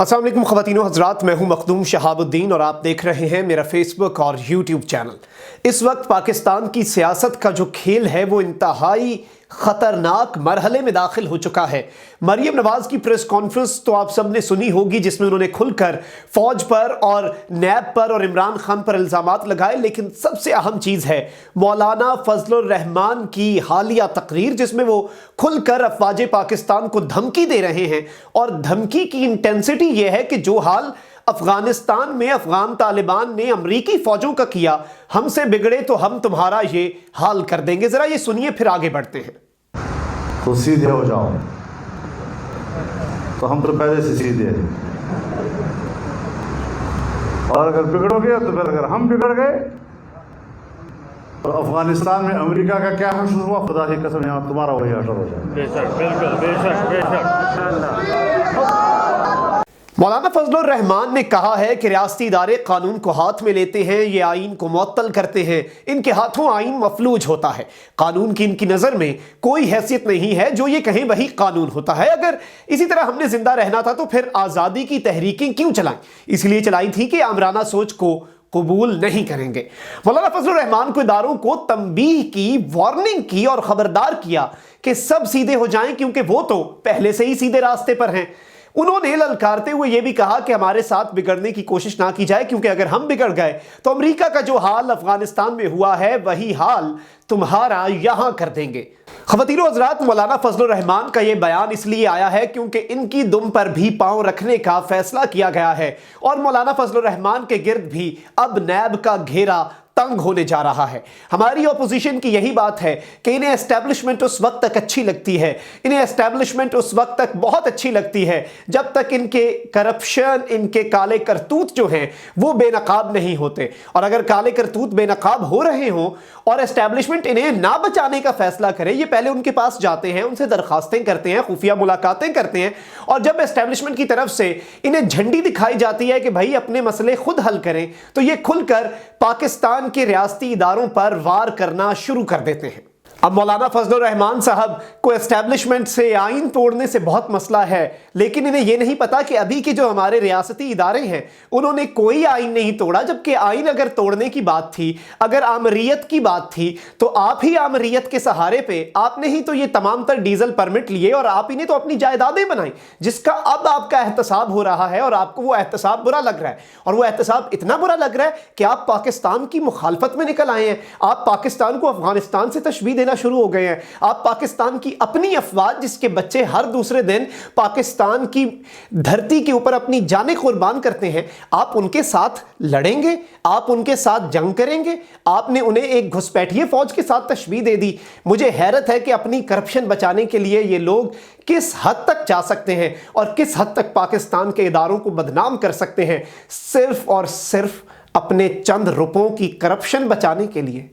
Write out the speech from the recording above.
अस्सलाम वालेकुम ख़वातीनो हज़रात, मैं हूं मखदूम शहाबुद्दीन और आप देख रहे हैं मेरा फेसबुक और यूट्यूब चैनल। इस वक्त पाकिस्तान की सियासत का जो खेल है वो इंतहाई ख़तरनाक मरहले में दाखिल हो चुका है। मरियम नवाज़ की प्रेस कॉन्फ्रेंस तो आप सब ने सुनी होगी, जिसमें उन्होंने खुलकर फ़ौज पर और नैब पर और इमरान खान पर इल्ज़ामात लगाए। लेकिन सबसे अहम चीज़ है मौलाना फजलुर रहमान की हालिया तकरीर, जिसमें वो खुलकर अफ़वाज पाकिस्तान को धमकी दे रहे हैं। और धमकी की इंटेंसिटी ये है कि जो हाल अफगानिस्तान में अफगान तालिबान ने अमरीकी फौजों का किया, हमसे बिगड़े तो हम तुम्हारा ये हाल कर देंगे। जरा ये सुनिए, फिर आगे बढ़ते हैं। तो सीधे हो जाओ, तो हम तो पहले से सीधे हैं, और अगर बिगड़ोगे तो फिर अगर हम बिगड़ गए तो अफगानिस्तान में अमेरिका का क्या हशर हुआ, खुदा की कसम यहाँ तुम्हारा वही हशर हो जाए। बेशक, बिल्कुल, बेशक, बेशक। मौलाना फजलुर रहमान ने कहा है कि रियासती इदारे कानून को हाथ में लेते हैं, ये आइन को मुअत्तल करते हैं, इनके हाथों आइन मफलूज होता है। कानून की इनकी नज़र में कोई हैसियत नहीं है, जो ये कहें वही कानून होता है। अगर इसी तरह हमने जिंदा रहना था तो फिर आज़ादी की तहरीकें क्यों चलाई? इसलिए चलाई थी कि आमराना सोच को कबूल नहीं करेंगे। मौलाना फजलुर रहमान को इदारों को तंबीह की, वार्निंग की और खबरदार किया कि सब सीधे हो जाएं, क्योंकि वो तो पहले से ही सीधे रास्ते पर हैं। उन्होंने ललकारते हुए यह भी कहा कि हमारे साथ बिगड़ने की कोशिश ना की जाए, क्योंकि अगर हम बिगड़ गए तो अमेरिका का जो हाल अफगानिस्तान में हुआ है वही हाल तुम्हारा यहां कर देंगे। ख़वातीनो हज़रात, मौलाना फजलुर रहमान का यह बयान इसलिए आया है क्योंकि इनकी दुम पर भी पांव रखने का फैसला किया गया है और मौलाना फजलुर रहमान के गिर्द भी अब नैब का घेरा तंग होने जा रहा है। हमारी ऑपोजिशन की यही बात है कि इन्हें एस्टैब्लिशमेंट उस वक्त तक अच्छी लगती है, इन्हें एस्टैब्लिशमेंट उस वक्त तक बहुत अच्छी लगती है जब तक इनके करप्शन, इनके काले करतूत जो हैं वो बेनकाब नहीं होते। और अगर काले करतूत बेनकाब हो रहे हों और एस्टैब्लिशमेंट इन्हें ना बचाने का फैसला करे, ये पहले उनके पास जाते हैं, उनसे दरखास्तें करते हैं, खुफिया मुलाकातें करते हैं, और जब एस्टैब्लिशमेंट की तरफ से इन्हें झंडी दिखाई जाती है कि भाई अपने मसले खुद हल करें, तो ये खुलकर पाकिस्तान के रियासती इदारों पर वार करना शुरू कर देते हैं। अब मौलाना फजलुर रहमान साहब को एस्टैब्लिशमेंट से आइन तोड़ने से बहुत मसला है, लेकिन इन्हें यह नहीं पता कि अभी के जो हमारे रियासती इदारे हैं उन्होंने कोई आइन नहीं तोड़ा। जबकि आइन अगर तोड़ने की बात थी, अगर आमरीयत की बात थी, तो आप ही आमरीयत के सहारे पे आपने ही तो ये तमाम तर डीजल परमिट लिए और आप ही ने तो अपनी जायदादें बनाई, जिसका अब आपका एहतसाब हो रहा है और आपको वो एहतसाब बुरा लग रहा है। और वो एहतसाब इतना बुरा लग रहा है कि आप पाकिस्तान की मुखालफत में निकल आए हैं, आप पाकिस्तान को अफगानिस्तान से तशबीह देना शुरू हो गए हैं। आप पाकिस्तान की अपनी अफवाज, जिसके बच्चे हर दूसरे दिन पाकिस्तान की धरती के ऊपर अपनी जानें कुर्बान करते हैं, आप उनके साथ लड़ेंगे, आप उनके साथ जंग करेंगे। आपने उन्हें एक घुसपैठिए फौज के साथ तशबीह दे दी। मुझे हैरत है कि अपनी करप्शन बचाने के लिए ये लोग किस हद तक जा सकते हैं और किस हद तक पाकिस्तान के इदारों को बदनाम कर सकते हैं, सिर्फ और सिर्फ अपने चंद रुपयों की करप्शन बचाने के लिए।